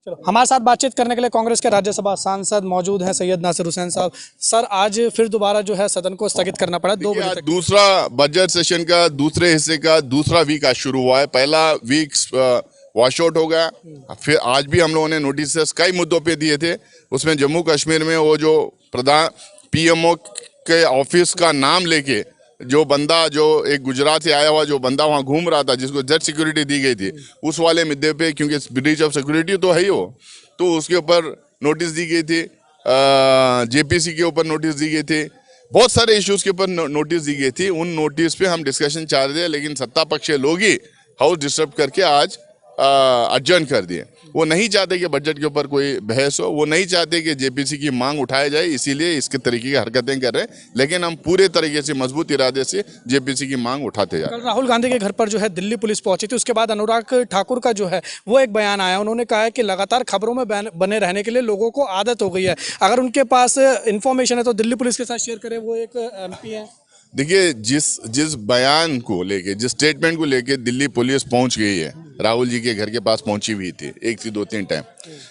चलो, हमारे साथ बातचीत करने के लिए कांग्रेस के राज्यसभा सांसद मौजूद हैं सैयद नासिर हुसैन साहब। सर, आज फिर दोबारा जो है सदन को स्थगित करना पड़ा 2 बजे आज तक। दूसरा बजट सेशन का दूसरे हिस्से का दूसरा वीक आज शुरू हुआ है। पहला वीक वॉश आउट हो गया। फिर आज भी हम लोगों ने नोटिस कई मुद्दों पे दिए थे। उसमें जम्मू कश्मीर में वो जो प्रधान पीएमओ के ऑफिस का नाम लेके जो बंदा, जो एक गुजरात से आया हुआ जो बंदा वहाँ घूम रहा था, जिसको जेड सिक्योरिटी दी गई थी, उस वाले मुद्दे पे, क्योंकि ब्रीच ऑफ सिक्योरिटी तो है ही वो, तो उसके ऊपर नोटिस दी गई थी। जेपीसी के ऊपर नोटिस दी गई थी। बहुत सारे इश्यूज के ऊपर नोटिस दी गई थी। उन नोटिस पे हम डिस्कशन चाह रहे थे, लेकिन सत्ता पक्ष के लोग ही हाउस डिस्टर्ब करके आज अडजर्न कर दिए। वो नहीं चाहते कि बजट के ऊपर कोई बहस हो, वो नहीं चाहते कि जेपीसी की मांग उठाया जाए, इसीलिए इसके तरीके की हरकतें कर रहे हैं। लेकिन हम पूरे तरीके से मजबूत इरादे से जेपीसी की मांग उठाते जा रहे हैं। कल राहुल गांधी के घर पर जो है दिल्ली पुलिस पहुंची थी, उसके बाद अनुराग ठाकुर का जो है वो एक बयान आया। उन्होंने कहा है कि लगातार खबरों में बने रहने के लिए लोगों को आदत हो गई है। अगर उनके पास इंफॉर्मेशन है तो दिल्ली पुलिस के साथ शेयर करें। वो एक एमपी है। देखिए, जिस बयान को लेके, जिस स्टेटमेंट को लेके दिल्ली पुलिस पहुंच गई है, राहुल जी के घर के पास पहुंची हुई थी 1 से 2-3 टाइम।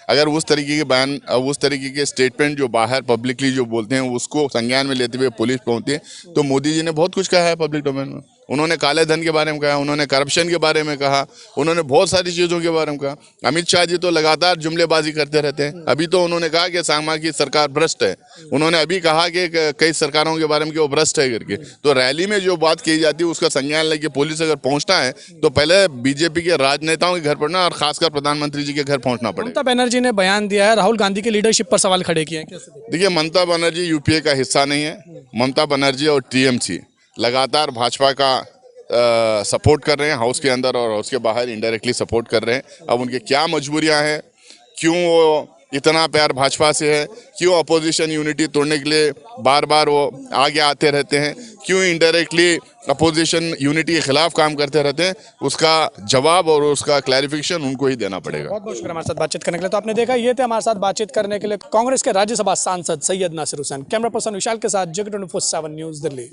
अगर उस तरीके के बयान, उस तरीके के स्टेटमेंट जो बाहर पब्लिकली जो बोलते हैं, उसको संज्ञान में लेते हुए पुलिस पहुंचती है, तो मोदी जी ने बहुत कुछ कहा है पब्लिक डोमेन में। उन्होंने काले धन के बारे में कहा, उन्होंने करप्शन के बारे में कहा, उन्होंने बहुत सारी चीज़ों के बारे में कहा। अमित शाह जी तो लगातार जुमलेबाजी करते रहते हैं। अभी तो उन्होंने कहा कि सांगमा की सरकार भ्रष्ट है। उन्होंने अभी कहा कि कई सरकारों के बारे में कि वो भ्रष्ट है करके। तो रैली में जो बात की जाती है उसका संज्ञान लेके पुलिस अगर पहुंचना है तो पहले बीजेपी के राजनेताओं के घर पड़ना, और खासकर प्रधानमंत्री जी के घर पहुंचना पड़ेगा। ममता बनर्जी ने बयान दिया है, राहुल गांधी की लीडरशिप पर सवाल खड़े किए हैं। कैसे देखते हैं? देखिए, ममता बनर्जी यूपीए का हिस्सा नहीं है। ममता बनर्जी और टीएमसी लगातार भाजपा का सपोर्ट कर रहे हैं, हाउस के अंदर और हाउस के बाहर इनडायरेक्टली सपोर्ट कर रहे हैं। अब उनके क्या मजबूरियां हैं, क्यों वो इतना प्यार भाजपा से है, क्यों अपोजिशन यूनिटी तोड़ने के लिए बार बार वो आगे आते रहते हैं, क्यों इनडायरेक्टली अपोजिशन यूनिटी के खिलाफ काम करते रहते हैं, उसका जवाब और उसका क्लैरिफिकेशन उनको ही देना पड़ेगा। बहुत बहुत शुक्रिया हमारे साथ बातचीत करने के लिए। तो आपने देखा, ये थे हमारे साथ बातचीत करने के लिए कांग्रेस के राज्यसभा सांसद सैयद नासिर हुसैन। कैमरा पर्सन विशाल के साथ जग 24/7 न्यूज़ दिल्ली।